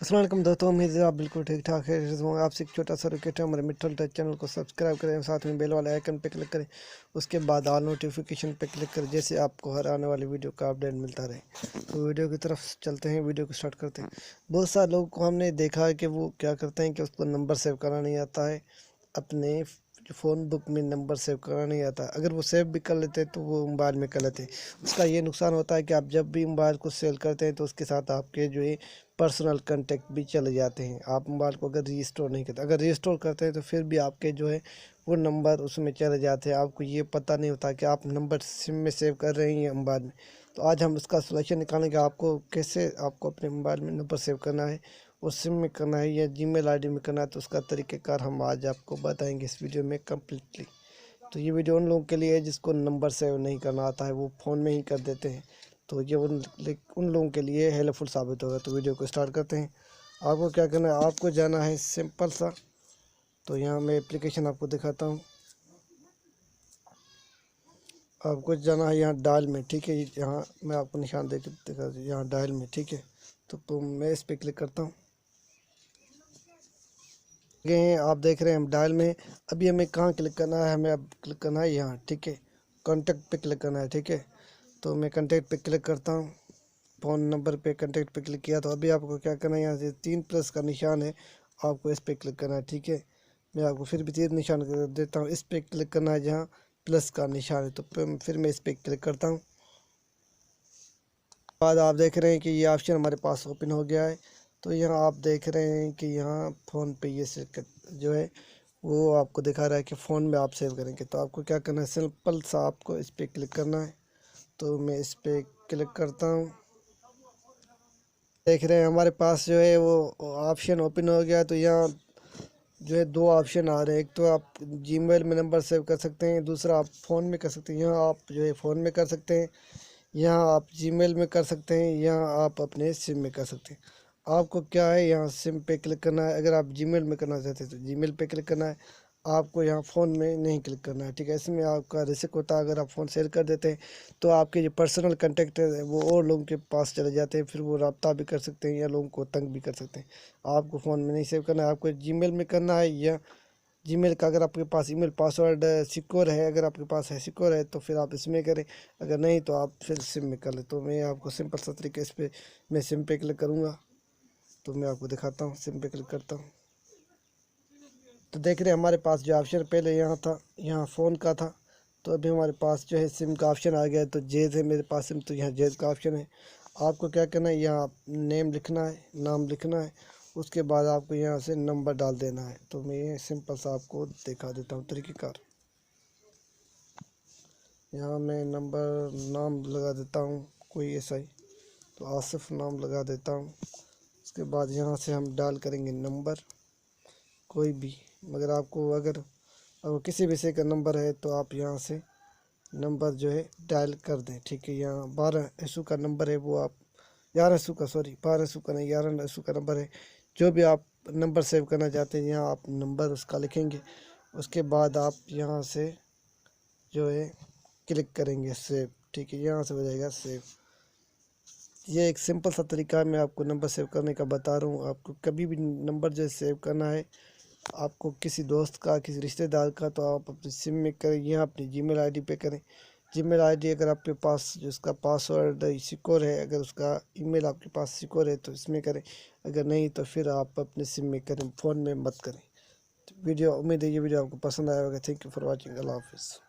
अस्सलाम वालेकुम दोस्तों, उम्मीद है आप बिल्कुल ठीक ठाक है। आपसे एक छोटा सा रिक्वेस्ट है, हमारे मिठल टच चैनल को सब्सक्राइब करें, साथ में बेल वाले आइकन पे क्लिक करें, उसके बाद ऑल नोटिफिकेशन पे क्लिक करें, जैसे आपको हर आने वाली वीडियो का अपडेट मिलता रहे। तो वीडियो की तरफ चलते हैं, वीडियो को स्टार्ट करते हैं। बहुत सारे लोगों को हमने देखा है कि वो क्या करते हैं कि उसको नंबर सेव करना नहीं आता है, अपने फ़ोन बुक में नंबर सेव करना नहीं आता। अगर वो सेव भी कर लेते हैं तो वो मोबाइल में कर लेते हैं। उसका ये नुकसान होता है कि आप जब भी मोबाइल को सेल करते हैं तो उसके साथ आपके जो है पर्सनल कांटेक्ट भी चले जाते हैं। आप मोबाइल को अगर रीस्टोर नहीं करते, अगर रीस्टोर करते हैं तो फिर भी आपके जो है वो नंबर उसमें चले जाते हैं। आपको ये पता नहीं होता कि आप नंबर सिम में सेव कर रहे हैं या मोबाइल में। तो आज हम इसका सॉल्यूशन निकालेंगे, आपको कैसे आपको अपने मोबाइल में नंबर सेव करना है, और सिम में करना है या जीमेल आईडी में करना है। तो उसका तरीक़ेकार हम आज आपको बताएंगे इस वीडियो में कम्प्लीटली। तो ये वीडियो उन लोगों के लिए है जिसको नंबर सेव नहीं करना आता है, वो फ़ोन में ही कर देते हैं। तो ये उन लोगों के लिए हेल्पफुल साबित होगा। तो वीडियो को स्टार्ट करते हैं। आपको क्या करना है, आपको जाना है सिंपल सा। तो यहाँ मैं एप्लीकेशन आपको दिखाता हूँ। आपको जाना है यहाँ डायल में, ठीक है। यहाँ मैं आपको निशान दे के दिखा, यहाँ डायल में, ठीक है। तो मैं इस पर क्लिक करता हूँ। गए हैं, आप देख रहे हैं हम डायल में। अभी हमें कहाँ क्लिक करना है, हमें अब क्लिक करना है यहाँ, ठीक है। कॉन्टैक्ट पे क्लिक करना है, ठीक है। तो मैं कॉन्टैक्ट पे क्लिक करता हूँ। फ़ोन नंबर पे कॉन्टैक्ट पे क्लिक किया। तो अभी आपको क्या करना है, यहाँ से 3 प्लस का निशान है, आपको इस पर क्लिक करना है, ठीक है। मैं आपको फिर भी 3 निशान कर देता हूँ। इस पर क्लिक करना है जहाँ प्लस का निशान है। तो फिर मैं इस पर क्लिक करता हूँ। बाद आप देख रहे हैं कि ये ऑप्शन हमारे पास ओपन हो गया है। तो यहाँ आप देख रहे हैं कि यहाँ फ़ोन पे ये जो है वो आपको दिखा रहा है कि फ़ोन में आप सेव करेंगे। तो आपको क्या करना है, सिंपल सा आपको इस पर क्लिक करना है। तो मैं इस पर क्लिक करता हूँ। देख रहे हैं हमारे पास जो है वो ऑप्शन ओपन हो गया। तो यहाँ जो है 2 ऑप्शन आ रहे हैं। एक तो आप जीमेल में नंबर सेव कर सकते हैं, दूसरा आप फ़ोन में कर सकते हैं। यहाँ आप जो है फ़ोन में कर सकते हैं, यहाँ आप जीमेल में कर सकते हैं, यहाँ आप अपने सिम में कर सकते हैं। आपको क्या है, यहाँ सिम पे क्लिक करना है। अगर आप जीमेल में करना चाहते हैं तो जीमेल पे क्लिक करना है, आपको यहाँ फ़ोन में नहीं क्लिक करना है, ठीक है। इसमें आपका रिस्क होता है, अगर आप फ़ोन सेल कर देते हैं तो आपके जो पर्सनल कांटेक्ट है वो और लोगों के पास चले जाते हैं, फिर वो रब्ता भी कर सकते हैं या लोगों को तंग भी कर सकते हैं। आपको फ़ोन में नहीं सेव करना है, आपको जीमेल में करना है। या जीमेल का अगर आपके पास ईमेल पासवर्ड सिक्योर है, अगर आपके पास है सिक्योर है तो फिर आप इसमें करें, अगर नहीं तो आप फिर सिम में कर लें। तो मैं आपको सिंपल सा तरीके इस पर मैं सिम पे क्लिक करूँगा। तो मैं आपको दिखाता हूँ, सिम पे क्लिक करता हूँ। तो देख रहे हैं हमारे पास जो ऑप्शन पहले यहाँ था, यहाँ फ़ोन का था। तो अभी हमारे पास जो है सिम का ऑप्शन आ गया है। तो जेज है मेरे पास सिम, तो यहाँ जेज का ऑप्शन है। आपको क्या करना है, यहाँ नेम लिखना है, नाम लिखना है। उसके बाद आपको यहाँ से नंबर डाल देना है। तो मैं सिंपल सा आपको दिखा देता हूँ तरीक़ेकार। यहाँ मैं नंबर नाम लगा देता हूँ कोई ऐसा ही, तो आसिफ नाम लगा देता हूँ। उसके बाद यहाँ से हम डाल करेंगे नंबर कोई भी, मगर आपको अगर किसी भी से का नंबर है तो आप यहाँ से नंबर जो है डायल कर दें, ठीक है। यहाँ 12 इसू का नंबर है, वो आप 11 इसू का, सॉरी 12 इसू का नहीं, 11 इसू का नंबर है। जो भी आप नंबर सेव करना चाहते हैं यहाँ आप नंबर उसका लिखेंगे। उसके बाद आप यहाँ से जो है क्लिक करेंगे सेव, ठीक है। यहाँ से हो जाएगा सेव। ये एक सिंपल सा तरीका है, मैं आपको नंबर सेव करने का बता रहा हूँ। आपको कभी भी नंबर जो सेव करना है, आपको किसी दोस्त का, किसी रिश्तेदार का, तो आप अपनी सिम में करें, यहाँ अपनी जीमेल आईडी पे करें। जीमेल आईडी अगर आपके पास जो उसका पासवर्ड सिक्योर है, अगर उसका ईमेल आपके पास सिक्योर है तो इसमें करें, अगर नहीं तो फिर आप अपने सिम में करें, फ़ोन में मत करें। तो वीडियो, उम्मीद है ये वीडियो आपको पसंद आया होगा। Thank you for watching. अल्लाह हाफिज़।